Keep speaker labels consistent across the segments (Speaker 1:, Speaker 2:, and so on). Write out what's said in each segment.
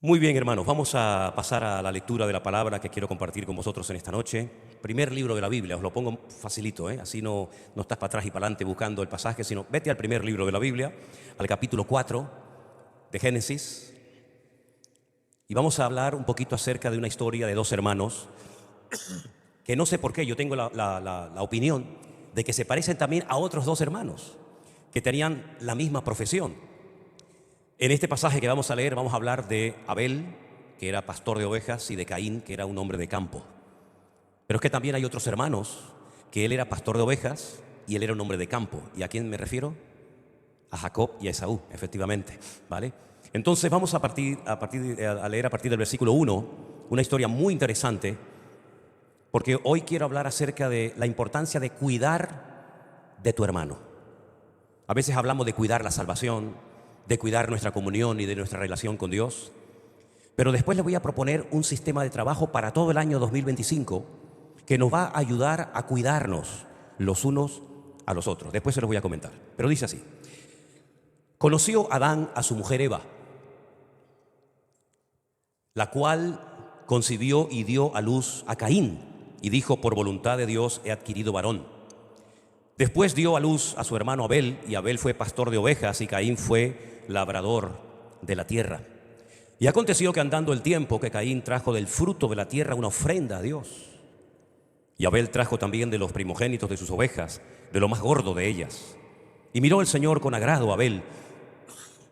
Speaker 1: Muy bien, hermanos, vamos a pasar a la lectura de la palabra que quiero compartir con vosotros en esta noche. Primer libro de la Biblia, os lo pongo facilito, así no estás para atrás y para adelante buscando el pasaje, sino vete al primer libro de la Biblia, al capítulo 4 de Génesis, y vamos a hablar un poquito acerca de una historia de dos hermanos, que no sé por qué, yo tengo la opinión de que se parecen también a otros dos hermanos, que tenían la misma profesión. En este pasaje que vamos a leer vamos a hablar de Abel, que era pastor de ovejas, y de Caín, que era un hombre de campo. Pero es que también hay otros hermanos, que él era pastor de ovejas y él era un hombre de campo. ¿Y a quién me refiero? A Jacob y a Esaú, efectivamente, ¿vale? Entonces vamos a leer a partir del versículo 1, una historia muy interesante, porque hoy quiero hablar acerca de la importancia de cuidar de tu hermano. A veces hablamos de cuidar la salvación, de cuidar nuestra comunión y de nuestra relación con Dios. Pero después les voy a proponer un sistema de trabajo para todo el año 2025 que nos va a ayudar a cuidarnos los unos a los otros. Después se los voy a comentar. Pero dice así: conoció Adán a su mujer Eva, la cual concibió y dio a luz a Caín, y dijo: por voluntad de Dios he adquirido varón. Después dio a luz a su hermano Abel, y Abel fue pastor de ovejas, y Caín fue labrador de la tierra. Y aconteció que andando el tiempo, que Caín trajo del fruto de la tierra una ofrenda a Dios. Y Abel trajo también de los primogénitos de sus ovejas, de lo más gordo de ellas. Y miró el Señor con agrado a Abel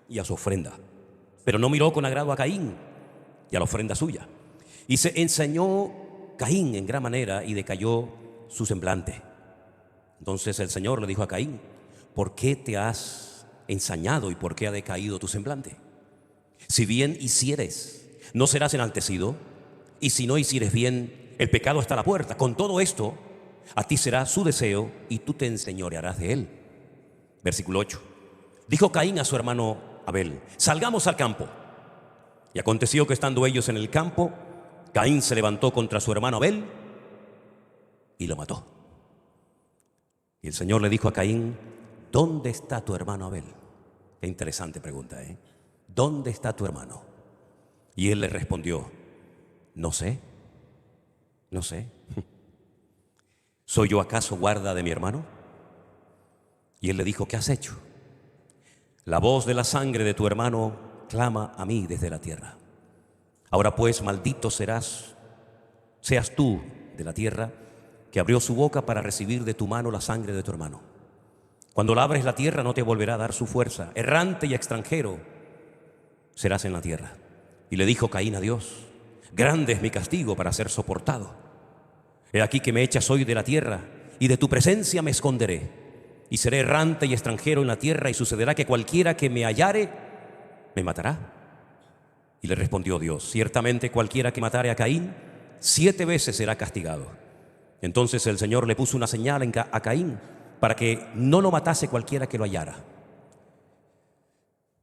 Speaker 1: y a su ofrenda, pero no miró con agrado a Caín y a la ofrenda suya. Y se ensañó Caín en gran manera y decayó su semblante. Entonces el Señor le dijo a Caín: ¿por qué te has ensañado y por qué ha decaído tu semblante? Si bien hicieres, no serás enaltecido, y si no hicieres bien, el pecado está a la puerta. Con todo esto, a ti será su deseo y tú te enseñorearás de él. Versículo 8. Dijo Caín a su hermano Abel: salgamos al campo. Y aconteció que estando ellos en el campo, Caín se levantó contra su hermano Abel y lo mató. Y el Señor le dijo a Caín: ¿dónde está tu hermano Abel? Qué interesante pregunta, ¿eh? ¿Dónde está tu hermano? Y él le respondió: no sé. ¿Soy yo acaso guarda de mi hermano? Y él le dijo: ¿qué has hecho? La voz de la sangre de tu hermano clama a mí desde la tierra. Ahora pues, maldito seas tú de la tierra, que abrió su boca para recibir de tu mano la sangre de tu hermano. Cuando labres la tierra no te volverá a dar su fuerza. Errante y extranjero serás en la tierra. Y le dijo Caín a Dios: grande es mi castigo para ser soportado. He aquí que me echas hoy de la tierra, y de tu presencia me esconderé, y seré errante y extranjero en la tierra, y sucederá que cualquiera que me hallare me matará. Y le respondió Dios: ciertamente cualquiera que matare a Caín 7 veces será castigado. Entonces el Señor le puso una señal a Caín para que no lo matase cualquiera que lo hallara.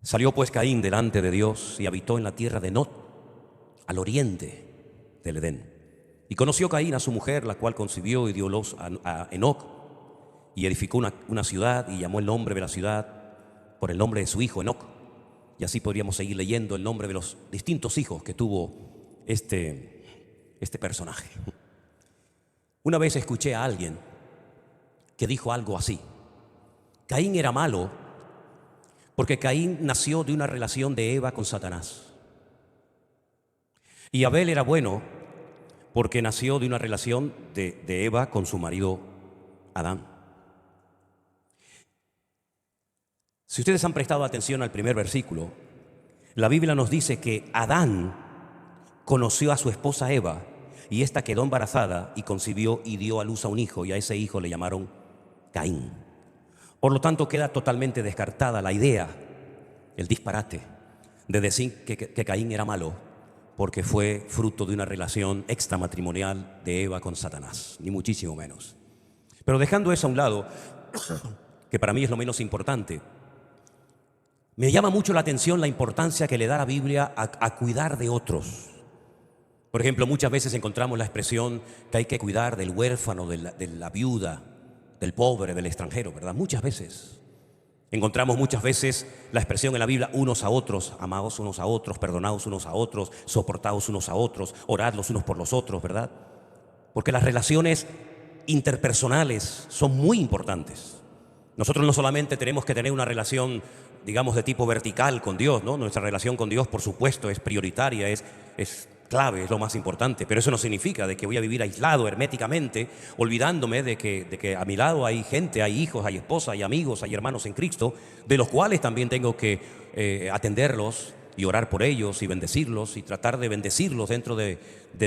Speaker 1: Salió pues Caín delante de Dios y habitó en la tierra de Nod, al oriente del Edén. Y conoció Caín a su mujer, la cual concibió y dio luz a Enoc, y edificó una ciudad y llamó el nombre de la ciudad por el nombre de su hijo Enoc. Y así podríamos seguir leyendo el nombre de los distintos hijos que tuvo este personaje. Una vez escuché a alguien que dijo algo así: Caín era malo porque Caín nació de una relación de Eva con Satanás. Y Abel era bueno porque nació de una relación de Eva con su marido Adán. Si ustedes han prestado atención al primer versículo, la Biblia nos dice que Adán conoció a su esposa Eva, y ésta quedó embarazada y concibió y dio a luz a un hijo, y a ese hijo le llamaron Caín. Por lo tanto, queda totalmente descartada la idea, el disparate de decir que Caín era malo porque fue fruto de una relación extramatrimonial de Eva con Satanás, ni muchísimo menos. Pero dejando eso a un lado, que para mí es lo menos importante, me llama mucho la atención la importancia que le da la Biblia a cuidar de otros. Por ejemplo, muchas veces encontramos la expresión que hay que cuidar del huérfano, de la viuda, del pobre, del extranjero, ¿verdad? Muchas veces Encontramos muchas veces la expresión en la Biblia, unos a otros, amados unos a otros, perdonados unos a otros, soportados unos a otros, orad los unos por los otros, ¿verdad? Porque las relaciones interpersonales son muy importantes. Nosotros no solamente tenemos que tener una relación, digamos, de tipo vertical con Dios, ¿no? Nuestra relación con Dios, por supuesto, es prioritaria, es clave, es lo más importante, pero eso no significa de que voy a vivir aislado herméticamente, olvidándome de que a mi lado hay gente, hay hijos, hay esposa, hay amigos, hay hermanos en Cristo, de los cuales también tengo que atenderlos y orar por ellos y bendecirlos y tratar de bendecirlos dentro de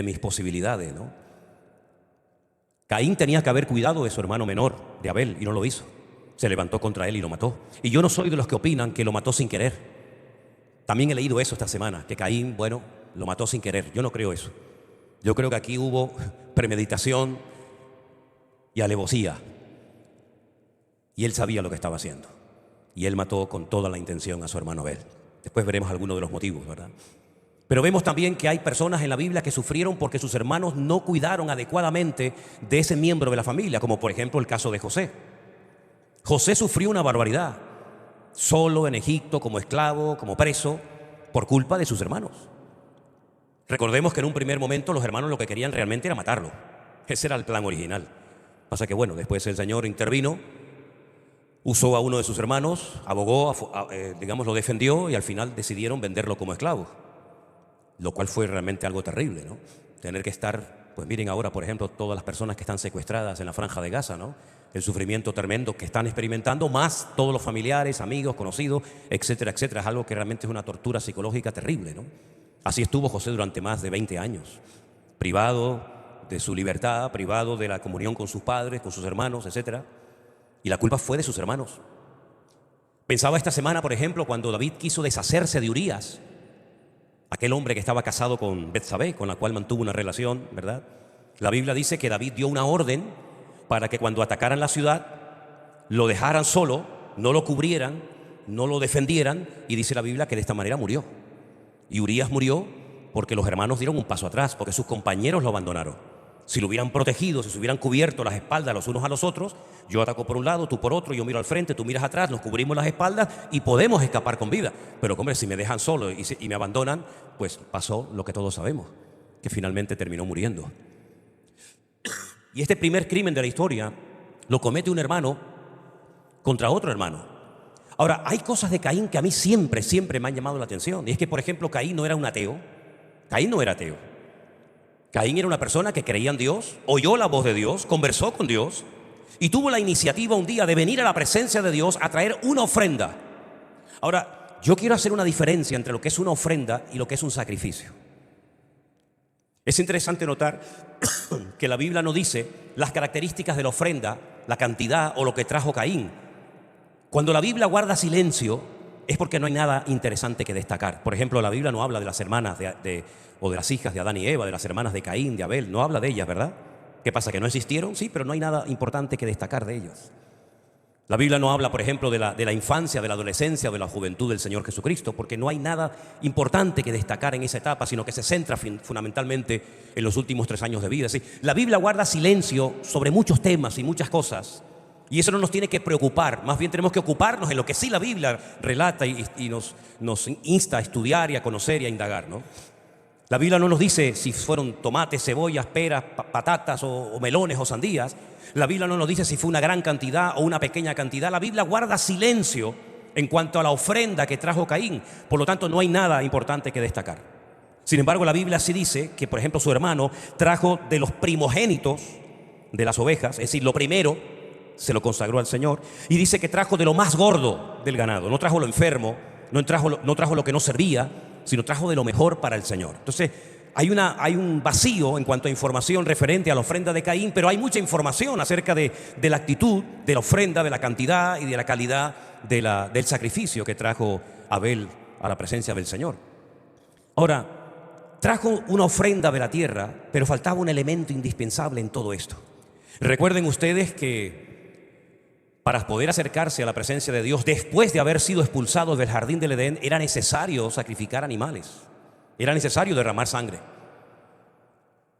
Speaker 1: mis posibilidades, ¿no? Caín tenía que haber cuidado de su hermano menor, de Abel, y no lo hizo. Se levantó contra él y lo mató. Y yo no soy de los que opinan que lo mató sin querer. También he leído eso esta semana, que Caín, bueno, lo mató sin querer. Yo no creo eso. Yo creo que aquí hubo premeditación y alevosía. Y él sabía lo que estaba haciendo. Y él mató con toda la intención a su hermano Abel. Después veremos algunos de los motivos, ¿verdad? Pero vemos también que hay personas en la Biblia que sufrieron porque sus hermanos no cuidaron adecuadamente de ese miembro de la familia, como por ejemplo el caso de José. José sufrió una barbaridad, solo en Egipto, como esclavo, como preso, por culpa de sus hermanos. Recordemos que en un primer momento los hermanos lo que querían realmente era matarlo. Ese era el plan original. Pasa que bueno, después el Señor intervino, usó a uno de sus hermanos, abogó, digamos, lo defendió y al final decidieron venderlo como esclavo. Lo cual fue realmente algo terrible, ¿no? Tener que estar, pues miren ahora, por ejemplo, todas las personas que están secuestradas en la Franja de Gaza, ¿no? El sufrimiento tremendo que están experimentando, más todos los familiares, amigos, conocidos, etcétera, etcétera. Es algo que realmente es una tortura psicológica terrible, ¿no? Así estuvo José durante más de 20 años, privado de su libertad, privado de la comunión con sus padres, con sus hermanos, etcétera. Y la culpa fue de sus hermanos. Pensaba esta semana, por ejemplo, cuando David quiso deshacerse de Urías, aquel hombre que estaba casado con Betsabé, con la cual mantuvo una relación, ¿verdad? La Biblia dice que David dio una orden para que cuando atacaran la ciudad, lo dejaran solo, no lo cubrieran, no lo defendieran, y dice la Biblia que de esta manera murió. Y Urías murió porque los hermanos dieron un paso atrás, porque sus compañeros lo abandonaron. Si lo hubieran protegido, si se hubieran cubierto las espaldas los unos a los otros, yo ataco por un lado, tú por otro, yo miro al frente, tú miras atrás, nos cubrimos las espaldas y podemos escapar con vida. Pero hombre, si me dejan solo y me abandonan, pues pasó lo que todos sabemos, que finalmente terminó muriendo. Y este primer crimen de la historia lo comete un hermano contra otro hermano. Ahora, hay cosas de Caín que a mí siempre me han llamado la atención. Y es que, por ejemplo, Caín no era un ateo. Caín no era ateo. Caín era una persona que creía en Dios, oyó la voz de Dios, conversó con Dios y tuvo la iniciativa un día de venir a la presencia de Dios a traer una ofrenda. Ahora, yo quiero hacer una diferencia entre lo que es una ofrenda y lo que es un sacrificio. Es interesante notar que la Biblia no dice las características de la ofrenda, la cantidad o lo que trajo Caín. Cuando la Biblia guarda silencio es porque no hay nada interesante que destacar. Por ejemplo, la Biblia no habla de las hermanas o de las hijas de Adán y Eva, de las hermanas de Caín, de Abel, no habla de ellas, ¿verdad? ¿Qué pasa? ¿Que no existieron? Sí, pero no hay nada importante que destacar de ellas. La Biblia no habla, por ejemplo, de la infancia, de la adolescencia, de la juventud del Señor Jesucristo, porque no hay nada importante que destacar en esa etapa, sino que se centra fundamentalmente en los últimos 3 años de vida. ¿Sí? La Biblia guarda silencio sobre muchos temas y muchas cosas, y eso no nos tiene que preocupar. Más bien tenemos que ocuparnos en lo que sí la Biblia relata y nos insta a estudiar y a conocer y a indagar, ¿no? La Biblia no nos dice si fueron tomates, cebollas, peras, patatas o melones o sandías. La Biblia no nos dice si fue una gran cantidad o una pequeña cantidad. La Biblia guarda silencio en cuanto a la ofrenda que trajo Caín. Por lo tanto, no hay nada importante que destacar. Sin embargo, la Biblia sí dice que, por ejemplo, su hermano trajo de los primogénitos de las ovejas, es decir, lo primero se lo consagró al Señor, y dice que trajo de lo más gordo del ganado. No trajo lo enfermo, no trajo lo que no servía, sino trajo de lo mejor para el Señor. Entonces, hay un vacío en cuanto a información referente a la ofrenda de Caín, pero hay mucha información acerca de la actitud, de la ofrenda, de la cantidad y de la calidad del sacrificio que trajo Abel a la presencia del Señor. Ahora, trajo una ofrenda de la tierra, pero faltaba un elemento indispensable en todo esto. Recuerden ustedes que para poder acercarse a la presencia de Dios, después de haber sido expulsados del jardín del Edén, era necesario sacrificar animales, era necesario derramar sangre.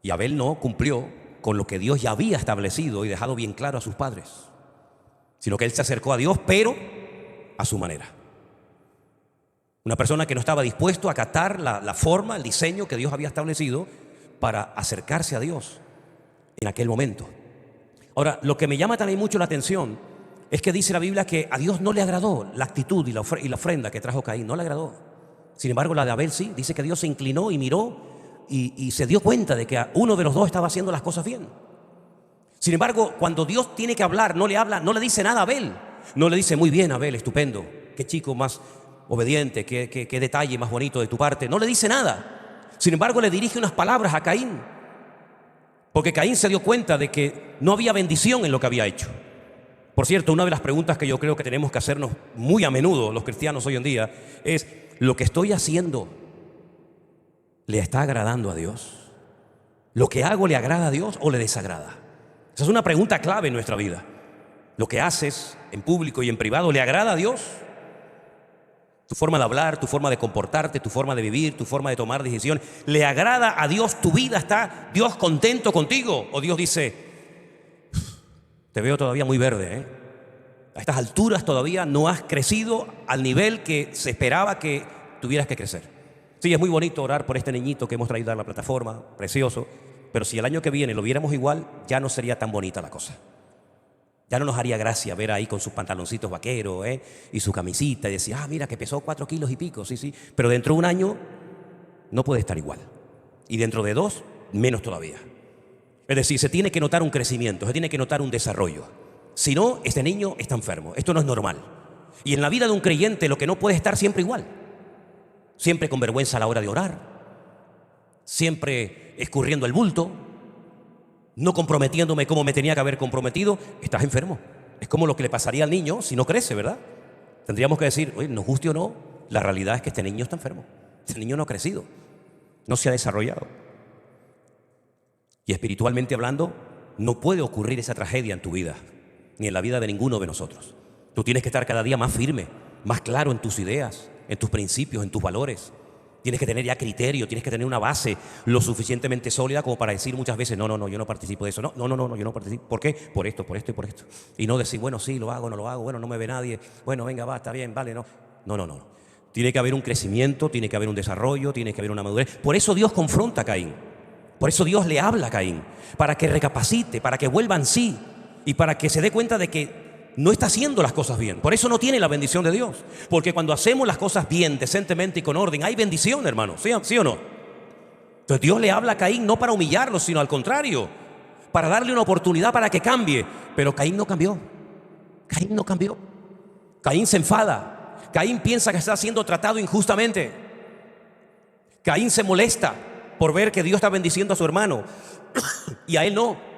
Speaker 1: Y Abel no cumplió con lo que Dios ya había establecido y dejado bien claro a sus padres, sino que él se acercó a Dios, pero a su manera. Una persona que no estaba dispuesto a acatar la forma, el diseño que Dios había establecido para acercarse a Dios en aquel momento. Ahora, lo que me llama también mucho la atención es que dice la Biblia que a Dios no le agradó la actitud y la ofrenda que trajo Caín, no le agradó. Sin embargo, la de Abel sí, dice que Dios se inclinó y miró y se dio cuenta de que uno de los dos estaba haciendo las cosas bien. Sin embargo, cuando Dios tiene que hablar, no le habla, no le dice nada a Abel. No le dice, muy bien, Abel, estupendo, qué chico más obediente, qué detalle más bonito de tu parte. No le dice nada. Sin embargo, le dirige unas palabras a Caín, porque Caín se dio cuenta de que no había bendición en lo que había hecho. Por cierto, una de las preguntas que yo creo que tenemos que hacernos muy a menudo los cristianos hoy en día es, ¿lo que estoy haciendo le está agradando a Dios? ¿Lo que hago le agrada a Dios o le desagrada? Esa es una pregunta clave en nuestra vida. ¿Lo que haces en público y en privado le agrada a Dios? Tu forma de hablar, tu forma de comportarte, tu forma de vivir, tu forma de tomar decisiones, ¿le agrada a Dios tu vida? ¿Está Dios contento contigo? ¿O Dios dice, te veo todavía muy verde, ¿eh? A estas alturas todavía no has crecido al nivel que se esperaba que tuvieras que crecer? Sí, es muy bonito orar por este niñito que hemos traído a la plataforma, precioso, pero si el año que viene lo viéramos igual, ya no sería tan bonita la cosa. Ya no nos haría gracia ver ahí con sus pantaloncitos vaqueros y su camisita y decir, mira que pesó 4 kilos y pico, sí, pero dentro de un año no puede estar igual. Y dentro de 2, menos todavía. Es decir, se tiene que notar un crecimiento, se tiene que notar un desarrollo. Si no, este niño está enfermo, esto no es normal. Y en la vida de un creyente lo que no puede estar siempre igual. Siempre con vergüenza a la hora de orar, siempre escurriendo el bulto, no comprometiéndome como me tenía que haber comprometido. Estás enfermo. Es como lo que le pasaría al niño si no crece, ¿verdad? Tendríamos que decir, oye, nos guste o no, la realidad es que este niño está enfermo. Este niño no ha crecido, no se ha desarrollado. Y espiritualmente hablando, no puede ocurrir esa tragedia en tu vida, ni en la vida de ninguno de nosotros. Tú tienes que estar cada día más firme, más claro en tus ideas, en tus principios, en tus valores. Tienes que tener ya criterio, tienes que tener una base lo suficientemente sólida como para decir muchas veces, no, yo no participo de eso, no, yo no participo. ¿Por qué? Por esto y por esto. Y no decir, bueno, sí, lo hago, no lo hago, bueno, no me ve nadie, bueno, venga, va, está bien, vale, no. No. Tiene que haber un crecimiento, tiene que haber un desarrollo, tiene que haber una madurez. Por eso Dios confronta a Caín. Por eso Dios le habla a Caín, para que recapacite, para que vuelva en sí y para que se dé cuenta de que no está haciendo las cosas bien. Por eso no tiene la bendición de Dios. Porque cuando hacemos las cosas bien, decentemente y con orden, hay bendición, hermano. ¿Sí o no? Entonces Dios le habla a Caín no para humillarlo, sino al contrario, para darle una oportunidad para que cambie. Pero Caín no cambió. Caín no cambió. Caín se enfada. Caín piensa que está siendo tratado injustamente. Caín se molesta por ver que Dios está bendiciendo a su hermano y a él no.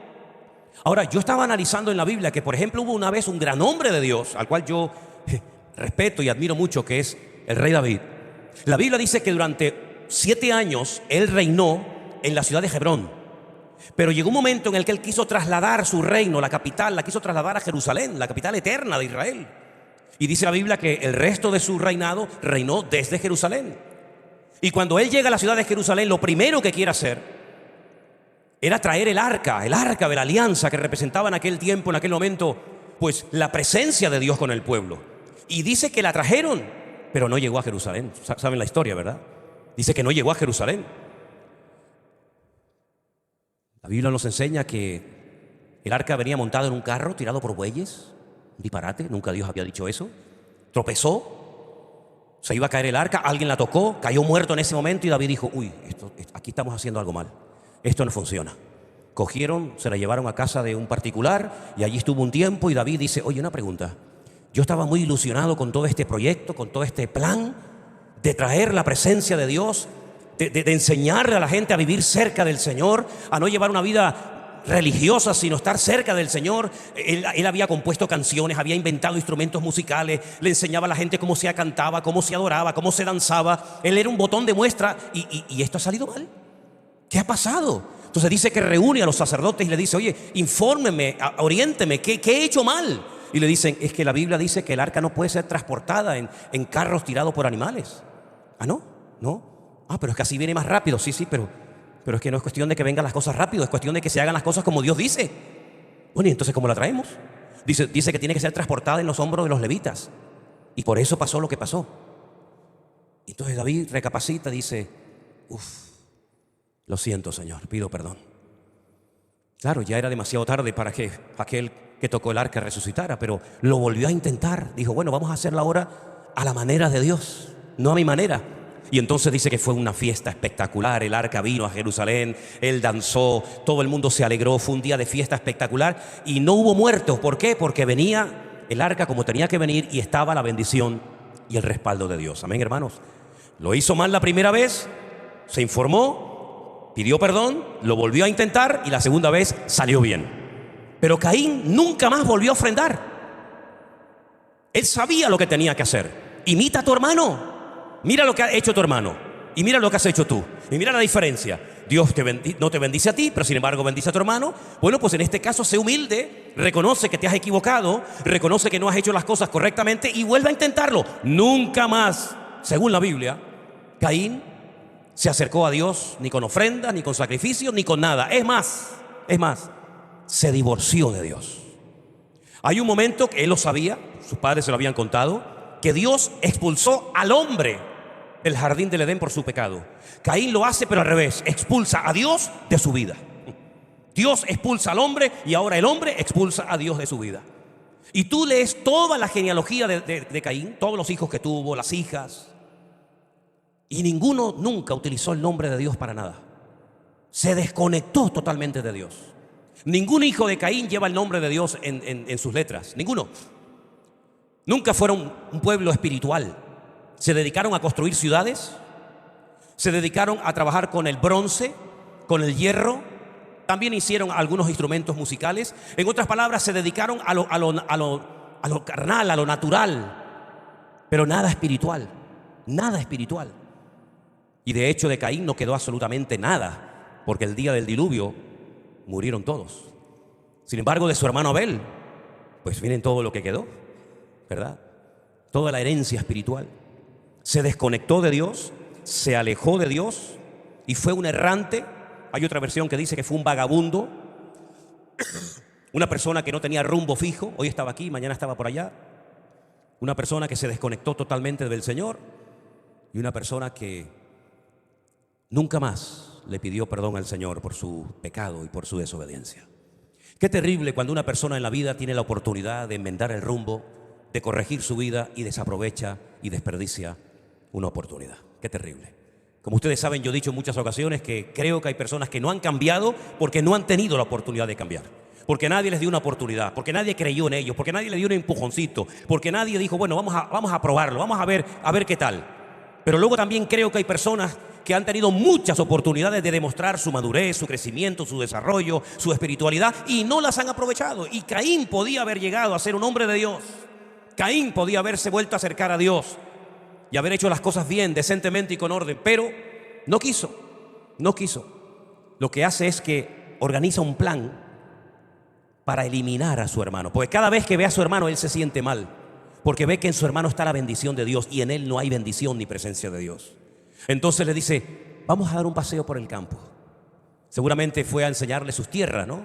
Speaker 1: Ahora, yo estaba analizando en la Biblia que, por ejemplo, hubo una vez un gran hombre de Dios, al cual yo respeto y admiro mucho, que es el rey David. La Biblia dice que durante 7 años él reinó en la ciudad de Hebrón. Pero llegó un momento en el que él quiso trasladar su reino, la capital, la quiso trasladar a Jerusalén, la capital eterna de Israel. Y dice la Biblia que el resto de su reinado reinó desde Jerusalén. Y cuando él llega a la ciudad de Jerusalén, lo primero que quiere hacer era traer el arca de la alianza que representaba en aquel tiempo, en aquel momento, pues la presencia de Dios con el pueblo. Y dice que la trajeron, pero no llegó a Jerusalén. Saben la historia, ¿verdad? Dice que no llegó a Jerusalén. La Biblia nos enseña que el arca venía montado en un carro tirado por bueyes. Un disparate, nunca Dios había dicho eso. Tropezó, se iba a caer el arca, alguien la tocó, cayó muerto en ese momento y David dijo, aquí estamos haciendo algo mal. Esto no funciona. Cogieron, se la llevaron a casa de un particular y allí estuvo un tiempo y David dice, oye, una pregunta. Yo estaba muy ilusionado con todo este proyecto, con todo este plan de traer la presencia de Dios, de enseñarle a la gente a vivir cerca del Señor, a no llevar una vida religiosa, sino estar cerca del Señor. Él había compuesto canciones, había inventado instrumentos musicales, le enseñaba a la gente cómo se cantaba, cómo se adoraba, cómo se danzaba. Él era un botón de muestra y esto ha salido mal. ¿Qué ha pasado? Entonces dice que reúne a los sacerdotes y le dice, oye, infórmeme, oriénteme, ¿qué he hecho mal? Y le dicen, es que la Biblia dice que el arca no puede ser transportada en carros tirados por animales. ¿No? Pero es que así viene más rápido. Sí, pero es que no es cuestión de que vengan las cosas rápido, es cuestión de que se hagan las cosas como Dios dice. Bueno, ¿y entonces cómo la traemos? Dice que tiene que ser transportada en los hombros de los levitas. Y por eso pasó lo que pasó. Entonces David recapacita, dice, lo siento, Señor, pido perdón. Claro, ya era demasiado tarde para que aquel que tocó el arca resucitara, pero lo volvió a intentar. Dijo, bueno, vamos a hacerlo ahora a la manera de Dios, no a mi manera. Y entonces dice que fue una fiesta espectacular. El arca vino a Jerusalén, él danzó, todo el mundo se alegró. Fue un día de fiesta espectacular y no hubo muertos. ¿Por qué? Porque venía el arca como tenía que venir y estaba la bendición y el respaldo de Dios. Amén, hermanos. Lo hizo mal la primera vez, se informó, pidió perdón, lo volvió a intentar y la segunda vez salió bien. Pero Caín nunca más volvió a ofrendar. Él sabía lo que tenía que hacer. Imita a tu hermano. Mira lo que ha hecho tu hermano y mira lo que has hecho tú. Y mira la diferencia. Dios no te bendice a ti, pero sin embargo bendice a tu hermano. Bueno, pues en este caso sé humilde, reconoce que te has equivocado, reconoce que no has hecho las cosas correctamente y vuelve a intentarlo. Nunca más, según la Biblia, Caín se acercó a Dios ni con ofrendas, ni con sacrificios, ni con nada. Es más, se divorció de Dios. Hay un momento que él lo sabía, sus padres se lo habían contado, que Dios expulsó al hombre del jardín del Edén por su pecado. Caín lo hace pero al revés, expulsa a Dios de su vida. Dios expulsa al hombre y ahora el hombre expulsa a Dios de su vida. Y tú lees toda la genealogía de Caín, todos los hijos que tuvo, las hijas, y ninguno nunca utilizó el nombre de Dios para nada. Se desconectó totalmente de Dios. Ningún hijo de Caín lleva el nombre de Dios en sus letras, ninguno. Nunca fueron un pueblo espiritual. Se dedicaron a construir ciudades, se dedicaron a trabajar con el bronce, con el hierro. También hicieron algunos instrumentos musicales. En otras palabras, se dedicaron a lo carnal, a lo natural, pero nada espiritual, nada espiritual. Y de hecho de Caín no quedó absolutamente nada, porque el día del diluvio murieron todos. Sin embargo, de su hermano Abel, pues miren todo lo que quedó, ¿verdad? Toda la herencia espiritual. Se desconectó de Dios, se alejó de Dios y fue un errante. Hay otra versión que dice que fue un vagabundo, una persona que no tenía rumbo fijo. Hoy estaba aquí, mañana estaba por allá. Una persona que se desconectó totalmente del Señor y una persona que nunca más le pidió perdón al Señor por su pecado y por su desobediencia. Qué terrible cuando una persona en la vida tiene la oportunidad de enmendar el rumbo, de corregir su vida y desaprovecha y desperdicia una oportunidad. Qué terrible. Como ustedes saben, yo he dicho en muchas ocasiones que creo que hay personas que no han cambiado porque no han tenido la oportunidad de cambiar. Porque nadie les dio una oportunidad, porque nadie creyó en ellos, porque nadie les dio un empujoncito, porque nadie dijo, bueno, vamos a probarlo, vamos a ver qué tal. Pero luego también creo que hay personas que han tenido muchas oportunidades de demostrar su madurez, su crecimiento, su desarrollo, su espiritualidad y no las han aprovechado. Y Caín podía haber llegado a ser un hombre de Dios. Caín podía haberse vuelto a acercar a Dios y haber hecho las cosas bien, decentemente y con orden, pero no quiso. Lo que hace es que organiza un plan para eliminar a su hermano, porque cada vez que ve a su hermano él se siente mal, porque ve que en su hermano está la bendición de Dios y en él no hay bendición ni presencia de Dios. Entonces le dice, vamos a dar un paseo por el campo. Seguramente fue a enseñarle sus tierras, ¿no?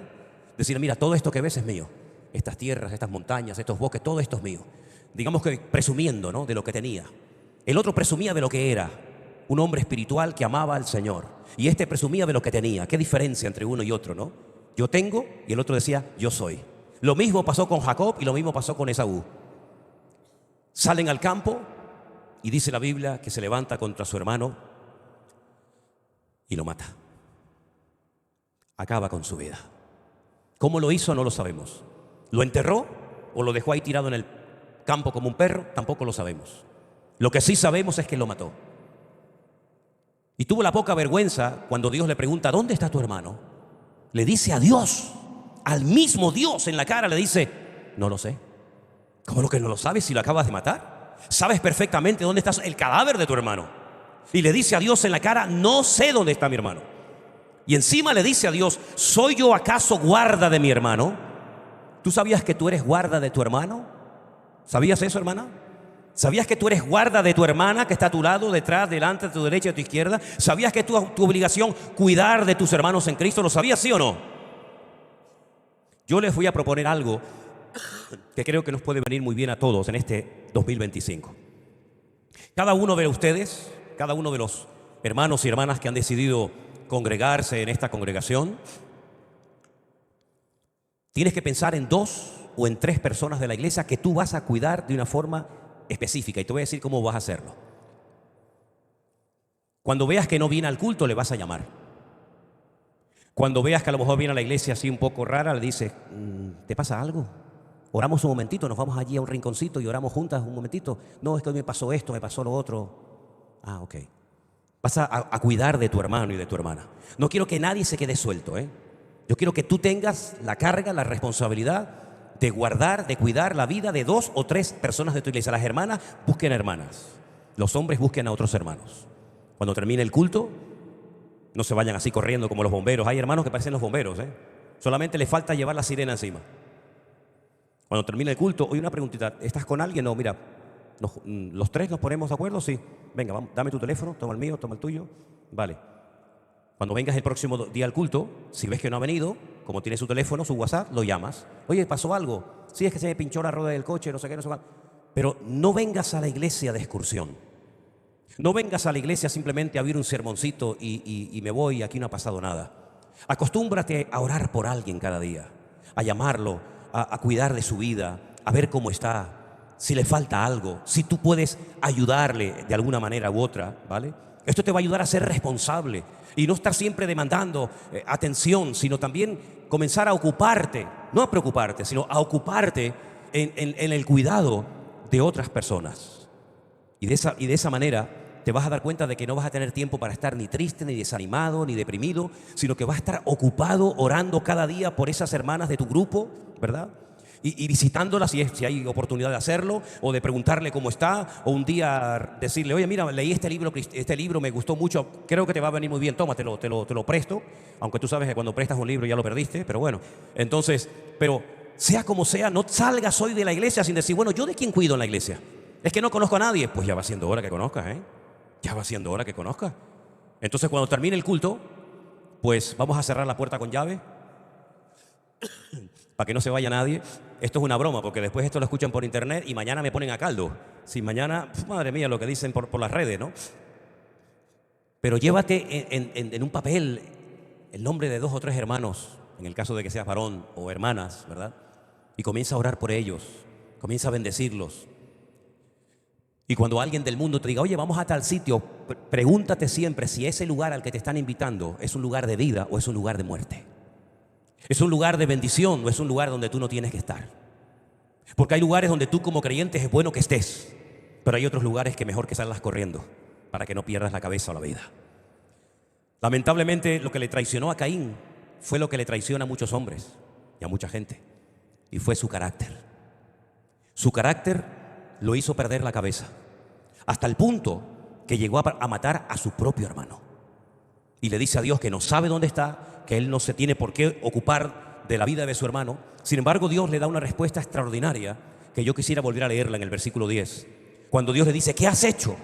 Speaker 1: Decirle, mira, todo esto que ves es mío. Estas tierras, estas montañas, estos bosques, todo esto es mío. Digamos que presumiendo, ¿no?, de lo que tenía. El otro presumía de lo que era, un hombre espiritual que amaba al Señor. Y este presumía de lo que tenía. Qué diferencia entre uno y otro, ¿no? Yo tengo y el otro decía, yo soy. Lo mismo pasó con Jacob y lo mismo pasó con Esaú. Salen al campo y dice la Biblia que se levanta contra su hermano y lo mata. Acaba con su vida. ¿Cómo lo hizo? No lo sabemos. ¿Lo enterró o lo dejó ahí tirado en el campo como un perro? Tampoco lo sabemos. Lo que sí sabemos es que lo mató. Y tuvo la poca vergüenza cuando Dios le pregunta, ¿dónde está tu hermano? Le dice a Dios, al mismo Dios en la cara, le dice, no lo sé. ¿Cómo lo que no lo sabes si lo acabas de matar? Sabes perfectamente dónde está el cadáver de tu hermano. Y le dice a Dios en la cara, no sé dónde está mi hermano. Y encima le dice a Dios, ¿soy yo acaso guarda de mi hermano? ¿Tú sabías que tú eres guarda de tu hermano? ¿Sabías eso, hermana? ¿Sabías que tú eres guarda de tu hermana que está a tu lado, detrás, delante, a tu derecha, a tu izquierda? ¿Sabías que tu obligación cuidar de tus hermanos en Cristo? ¿Lo sabías, sí o no? Yo les voy a proponer algo que creo que nos puede venir muy bien a todos en este 2025. Cada uno de ustedes, cada uno de los hermanos y hermanas que han decidido congregarse en esta congregación, tienes que pensar en 2 o en 3 personas de la iglesia que tú vas a cuidar de una forma específica. Y te voy a decir cómo vas a hacerlo. Cuando veas que no viene al culto, le vas a llamar. Cuando veas que a lo mejor viene a la iglesia así un poco rara, le dices, ¿te pasa algo? Oramos un momentito, nos vamos allí a un rinconcito y oramos juntas un momentito. No, es que hoy me pasó esto, me pasó lo otro. Ah, ok. Vas a cuidar de tu hermano y de tu hermana. No quiero que nadie se quede suelto, ¿eh? Yo quiero que tú tengas la carga, la responsabilidad de guardar, de cuidar la vida de 2 o 3 personas de tu iglesia. Las hermanas busquen hermanas. Los hombres busquen a otros hermanos. Cuando termine el culto, no se vayan así corriendo como los bomberos. Hay hermanos que parecen los bomberos, ¿eh? Solamente les falta llevar la sirena encima. Cuando termine el culto, oye, una preguntita, ¿estás con alguien? No, mira, los 3 nos ponemos de acuerdo, sí. Venga, vamos, dame tu teléfono, toma el mío, toma el tuyo. Vale. Cuando vengas el próximo día al culto, si ves que no ha venido, como tiene su teléfono, su WhatsApp, lo llamas. Oye, ¿pasó algo? Sí, es que se me pinchó la rueda del coche, no sé qué, no sé qué. Pero no vengas a la iglesia de excursión. No vengas a la iglesia simplemente a oír un sermoncito y me voy y aquí no ha pasado nada. Acostúmbrate a orar por alguien cada día, a llamarlo, a cuidar de su vida, a ver cómo está, si le falta algo, si tú puedes ayudarle de alguna manera u otra, ¿vale? Esto te va a ayudar a ser responsable y no estar siempre demandando atención, sino también comenzar a ocuparte, no a preocuparte, sino a ocuparte en el cuidado de otras personas. Y de esa manera te vas a dar cuenta de que no vas a tener tiempo para estar ni triste, ni desanimado, ni deprimido, sino que vas a estar ocupado orando cada día por esas hermanas de tu grupo, ¿verdad? Y visitándolas si hay oportunidad de hacerlo, o de preguntarle cómo está, o un día decirle, oye, mira, leí este libro me gustó mucho, creo que te va a venir muy bien, tómatelo, te lo presto, aunque tú sabes que cuando prestas un libro ya lo perdiste, pero bueno, entonces, pero sea como sea, no salgas hoy de la iglesia sin decir, bueno, ¿yo de quién cuido en la iglesia? Es que no conozco a nadie. Pues ya va siendo hora que conozcas, ¿eh? Ya va siendo hora que conozcas. Entonces, cuando termine el culto, pues vamos a cerrar la puerta con llave para que no se vaya nadie. Esto es una broma, porque después esto lo escuchan por internet y mañana me ponen a caldo. Si mañana, madre mía, lo que dicen por las redes, ¿no? Pero llévate en un papel el nombre de 2 o 3 hermanos, en el caso de que seas varón o hermanas, ¿verdad? Y comienza a orar por ellos, comienza a bendecirlos. Y cuando alguien del mundo te diga, oye, vamos a tal sitio, pregúntate siempre si ese lugar al que te están invitando es un lugar de vida o es un lugar de muerte. ¿Es un lugar de bendición o es un lugar donde tú no tienes que estar? Porque hay lugares donde tú como creyente es bueno que estés, pero hay otros lugares que mejor que salgas corriendo para que no pierdas la cabeza o la vida. Lamentablemente lo que le traicionó a Caín fue lo que le traiciona a muchos hombres y a mucha gente, y fue su carácter. Su carácter lo hizo perder la cabeza, hasta el punto que llegó a matar a su propio hermano. Y le dice a Dios que no sabe dónde está, que él no se tiene por qué ocupar de la vida de su hermano. Sin embargo, Dios le da una respuesta extraordinaria que yo quisiera volver a leerla en el versículo 10. Cuando Dios le dice, ¿qué has hecho?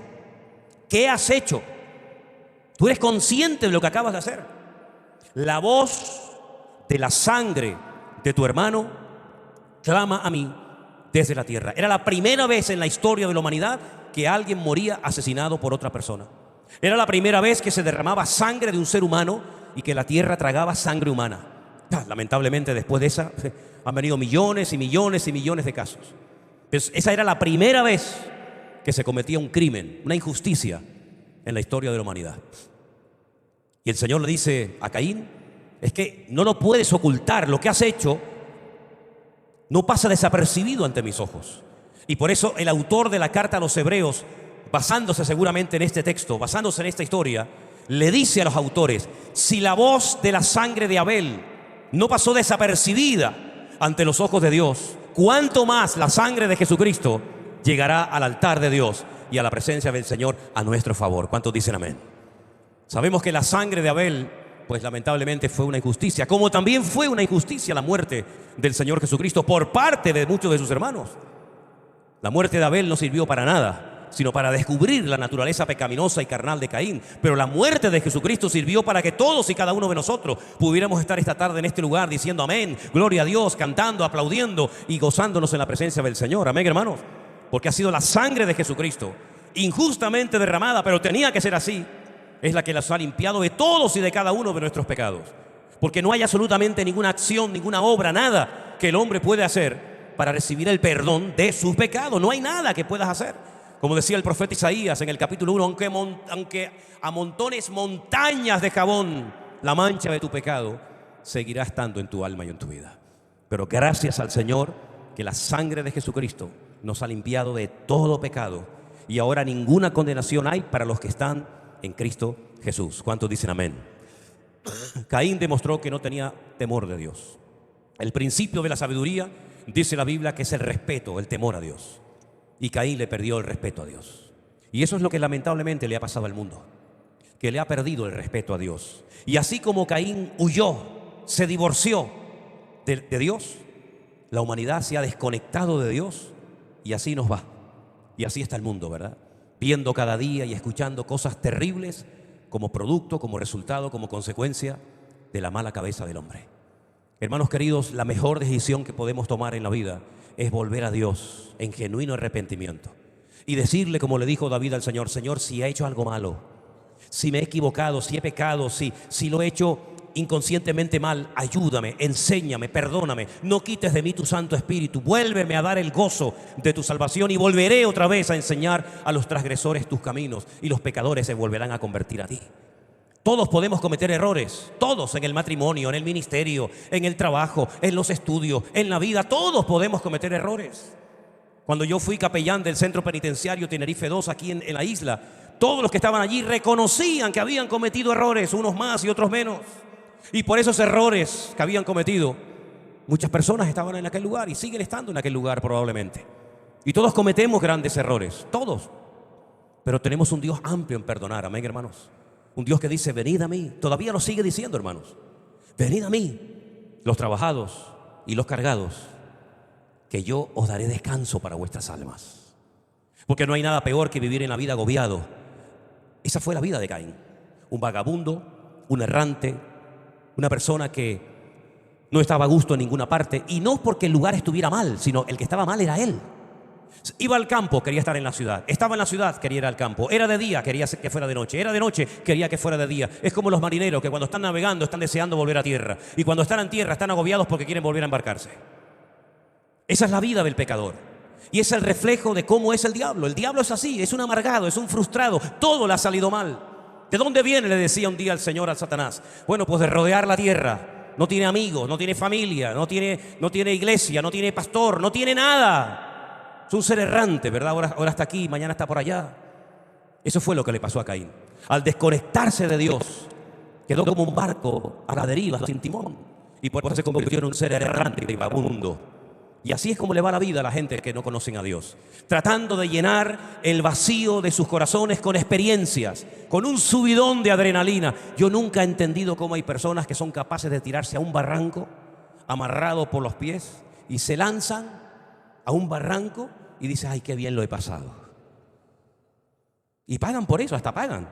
Speaker 1: ¿Qué has hecho? ¿Tú eres consciente de lo que acabas de hacer? La voz de la sangre de tu hermano clama a mí desde la tierra. Era la primera vez en la historia de la humanidad que alguien moría asesinado por otra persona. Era la primera vez que se derramaba sangre de un ser humano y que la tierra tragaba sangre humana. Lamentablemente después de esa han venido millones y millones y millones de casos. Pero esa era la primera vez que se cometía un crimen, una injusticia en la historia de la humanidad. Y el Señor le dice a Caín, es que no lo puedes ocultar, lo que has hecho no pasa desapercibido ante mis ojos. Y por eso el autor de la carta a los Hebreos, basándose seguramente en este texto, basándose en esta historia, le dice a los autores, si la voz de la sangre de Abel no pasó desapercibida ante los ojos de Dios, ¿cuánto más la sangre de Jesucristo llegará al altar de Dios y a la presencia del Señor a nuestro favor? ¿Cuántos dicen amén? Sabemos que la sangre de Abel, pues lamentablemente fue una injusticia, como también fue una injusticia la muerte del Señor Jesucristo por parte de muchos de sus hermanos. La muerte de Abel no sirvió para nada. sino para descubrir la naturaleza pecaminosa y carnal de Caín. Pero la muerte de Jesucristo sirvió para que todos y cada uno de nosotros pudiéramos estar esta tarde en este lugar diciendo amén, gloria a Dios, cantando, aplaudiendo y gozándonos en la presencia del Señor. Amén, hermanos. Porque ha sido la sangre de Jesucristo, injustamente derramada, pero tenía que ser así, es la que nos ha limpiado de todos y de cada uno de nuestros pecados. Porque no hay absolutamente ninguna acción, ninguna obra, nada que el hombre puede hacer para recibir el perdón de sus pecados. No hay nada que puedas hacer. Como decía el profeta Isaías en el capítulo 1, aunque amontones montañas de jabón, la mancha de tu pecado seguirá estando en tu alma y en tu vida. Pero gracias al Señor que la sangre de Jesucristo nos ha limpiado de todo pecado y ahora ninguna condenación hay para los que están en Cristo Jesús. ¿Cuántos dicen amén? Caín demostró que no tenía temor de Dios. El principio de la sabiduría, dice la Biblia, que es el respeto, el temor a Dios. Y Caín le perdió el respeto a Dios. Y eso es lo que lamentablemente le ha pasado al mundo, que le ha perdido el respeto a Dios. Y así como Caín huyó, se divorció de Dios, la humanidad se ha desconectado de Dios y así nos va. Y así está el mundo, ¿verdad? Viendo cada día y escuchando cosas terribles como producto, como resultado, como consecuencia de la mala cabeza del hombre. Hermanos queridos, la mejor decisión que podemos tomar en la vida es volver a Dios en genuino arrepentimiento y decirle, como le dijo David al Señor: Señor, si he hecho algo malo, si me he equivocado, si he pecado, si lo he hecho inconscientemente mal, ayúdame, enséñame, perdóname, no quites de mí tu Santo Espíritu, vuélveme a dar el gozo de tu salvación y volveré otra vez a enseñar a los transgresores tus caminos y los pecadores se volverán a convertir a ti. Todos podemos cometer errores, todos, en el matrimonio, en el ministerio, en el trabajo, en los estudios, en la vida, todos podemos cometer errores. Cuando yo fui capellán del centro penitenciario Tenerife II aquí en la isla, todos los que estaban allí reconocían que habían cometido errores, unos más y otros menos. Y por esos errores que habían cometido, muchas personas estaban en aquel lugar y siguen estando en aquel lugar probablemente. Y todos cometemos grandes errores, todos. Pero tenemos un Dios amplio en perdonar, amén, hermanos. Un Dios que dice: venid a mí. Todavía lo sigue diciendo, hermanos. Venid a mí, los trabajados y los cargados, que yo os daré descanso para vuestras almas. Porque no hay nada peor que vivir en la vida agobiado. Esa fue la vida de Caín. Un vagabundo, un errante, una persona que no estaba a gusto en ninguna parte. Y no porque el lugar estuviera mal, sino el que estaba mal era él. Iba al campo, quería estar en la ciudad. Estaba en la ciudad, quería ir al campo. Era de día, quería que fuera de noche. Era de noche, quería que fuera de día. Es como los marineros que cuando están navegando están deseando volver a tierra. Y cuando están en tierra están agobiados porque quieren volver a embarcarse. Esa es la vida del pecador. Y es el reflejo de cómo es el diablo. El diablo es así, es un amargado, es un frustrado. Todo le ha salido mal. ¿De dónde viene?, le decía un día el Señor a Satanás. Bueno, pues de rodear la tierra. No tiene amigos, no tiene familia, no tiene iglesia, no tiene pastor, no tiene nada. Es un ser errante, ¿verdad? Ahora está aquí, mañana está por allá. Eso fue lo que le pasó a Caín. Al desconectarse de Dios, quedó como un barco a la deriva, sin timón. Y por eso se convirtió en un ser errante y vagabundo. Y así es como le va la vida a la gente que no conocen a Dios. Tratando de llenar el vacío de sus corazones con experiencias, con un subidón de adrenalina. Yo nunca he entendido cómo hay personas que son capaces de tirarse a un barranco, amarrado por los pies, y se lanzan a un barranco y dicen: ay, qué bien lo he pasado. Y pagan por eso, hasta pagan.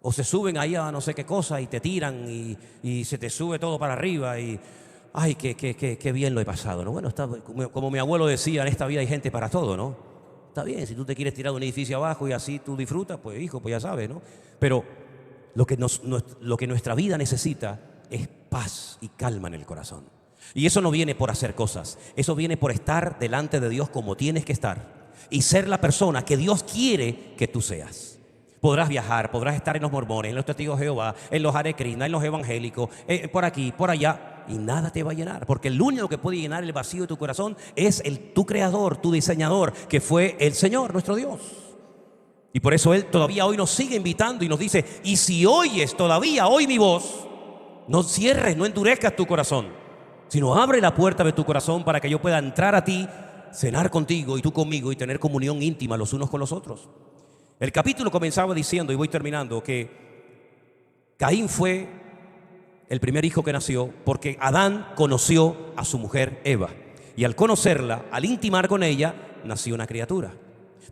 Speaker 1: O se suben ahí a no sé qué cosa y te tiran y se te sube todo para arriba y ay, qué bien lo he pasado, ¿no? Bueno, está, como mi abuelo decía, en esta vida hay gente para todo, ¿no? Está bien, si tú te quieres tirar de un edificio abajo y así tú disfrutas, pues hijo, pues ya sabes, ¿no? Pero lo que nuestra vida necesita es paz y calma en el corazón. Y eso no viene por hacer cosas, eso viene por estar delante de Dios como tienes que estar y ser la persona que Dios quiere que tú seas. Podrás viajar, podrás estar en los mormones, en los testigos de Jehová, en los Hare Krishna, en los evangélicos, por aquí, por allá, y nada te va a llenar, porque el único que puede llenar el vacío de tu corazón es tu creador, tu diseñador, que fue el Señor, nuestro Dios. Y por eso Él todavía hoy nos sigue invitando y nos dice: y si oyes todavía hoy mi voz, no cierres, no endurezcas tu corazón, sino abre la puerta de tu corazón para que yo pueda entrar a ti, cenar contigo y tú conmigo y tener comunión íntima los unos con los otros. El capítulo comenzaba diciendo, y voy terminando, que Caín fue el primer hijo que nació porque Adán conoció a su mujer Eva. Y al conocerla, al intimar con ella, nació una criatura.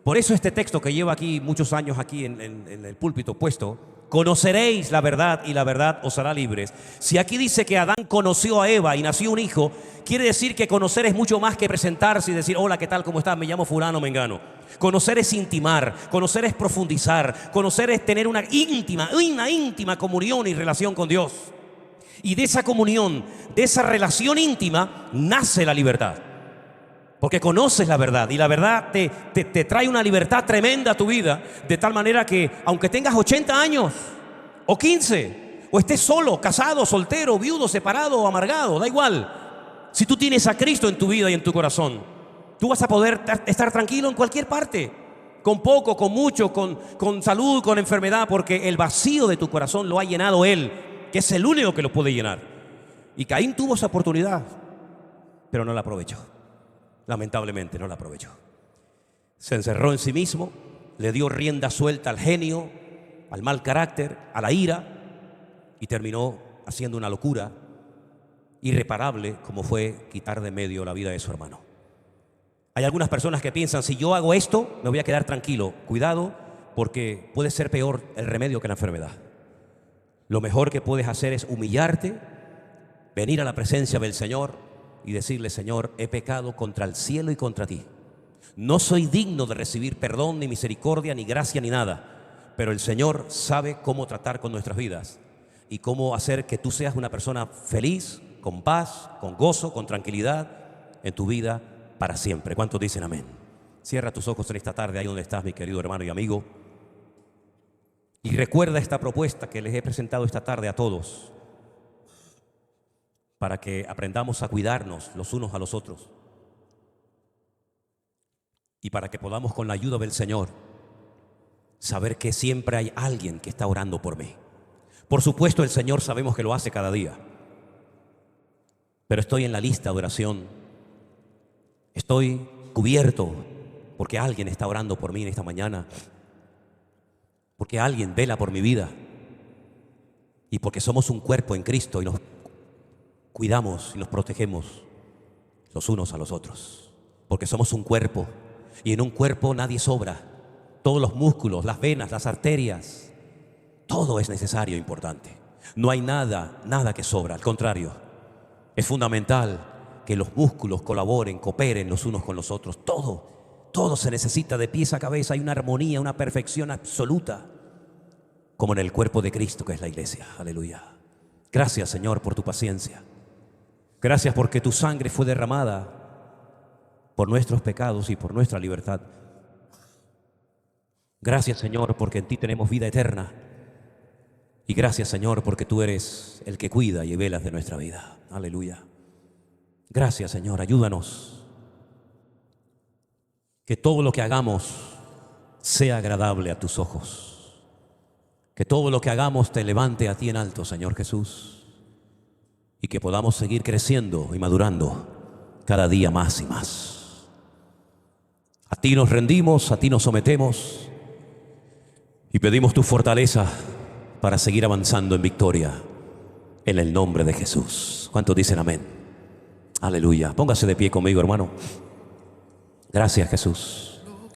Speaker 1: Por eso este texto que lleva aquí muchos años aquí en el púlpito puesto, conoceréis la verdad y la verdad os hará libres. Si aquí dice que Adán conoció a Eva y nació un hijo, quiere decir que conocer es mucho más que presentarse y decir, hola, ¿qué tal? ¿Cómo estás? Me llamo fulano, mengano. Conocer es intimar, conocer es profundizar, conocer es tener una íntima comunión y relación con Dios. Y de esa comunión, de esa relación íntima, nace la libertad. Porque conoces la verdad y la verdad te trae una libertad tremenda a tu vida, de tal manera que aunque tengas 80 años o 15, o estés solo, casado, soltero, viudo, separado o amargado, da igual. Si tú tienes a Cristo en tu vida y en tu corazón, tú vas a poder estar tranquilo en cualquier parte, con poco, con mucho, con salud, con enfermedad, porque el vacío de tu corazón lo ha llenado Él, que es el único que lo puede llenar. Y Caín tuvo esa oportunidad, pero no la aprovechó. Lamentablemente no la aprovechó. Se encerró en sí mismo, le dio rienda suelta al genio, al mal carácter, a la ira, y terminó haciendo una locura irreparable como fue quitar de medio la vida de su hermano. Hay algunas personas que piensan, si yo hago esto, me voy a quedar tranquilo. Cuidado, porque puede ser peor el remedio que la enfermedad. Lo mejor que puedes hacer es humillarte, venir a la presencia del Señor y decirle, Señor, he pecado contra el cielo y contra ti. No soy digno de recibir perdón, ni misericordia, ni gracia, ni nada. Pero el Señor sabe cómo tratar con nuestras vidas y cómo hacer que tú seas una persona feliz, con paz, con gozo, con tranquilidad en tu vida para siempre. ¿Cuántos dicen amén? Cierra tus ojos en esta tarde, ahí donde estás, mi querido hermano y amigo. Y recuerda esta propuesta que les he presentado esta tarde a todos, para que aprendamos a cuidarnos los unos a los otros y para que podamos, con la ayuda del Señor, saber que siempre hay alguien que está orando por mí. Por supuesto, el Señor sabemos que lo hace cada día, pero estoy en la lista de oración, estoy cubierto porque alguien está orando por mí en esta mañana, porque alguien vela por mi vida y porque somos un cuerpo en Cristo y nos cuidamos y nos protegemos los unos a los otros, porque somos un cuerpo y en un cuerpo nadie sobra. Todos los músculos, las venas, las arterias, todo es necesario e importante. No hay nada que sobra, al contrario, es fundamental que los músculos colaboren, cooperen los unos con los otros. Todo se necesita de pies a cabeza. Hay una armonía, una perfección absoluta, como en el cuerpo de Cristo que es la iglesia. Aleluya. Gracias, Señor, por tu paciencia. Gracias porque tu sangre fue derramada por nuestros pecados y por nuestra libertad. Gracias, Señor, porque en ti tenemos vida eterna. Y gracias, Señor, porque tú eres el que cuida y velas de nuestra vida. Aleluya. Gracias, Señor, ayúdanos. Que todo lo que hagamos sea agradable a tus ojos. Que todo lo que hagamos te levante a ti en alto, Señor Jesús. Y que podamos seguir creciendo y madurando cada día más y más. A ti nos rendimos, a ti nos sometemos y pedimos tu fortaleza para seguir avanzando en victoria en el nombre de Jesús. ¿Cuántos dicen amén? Aleluya. Póngase de pie conmigo, hermano. Gracias, Jesús.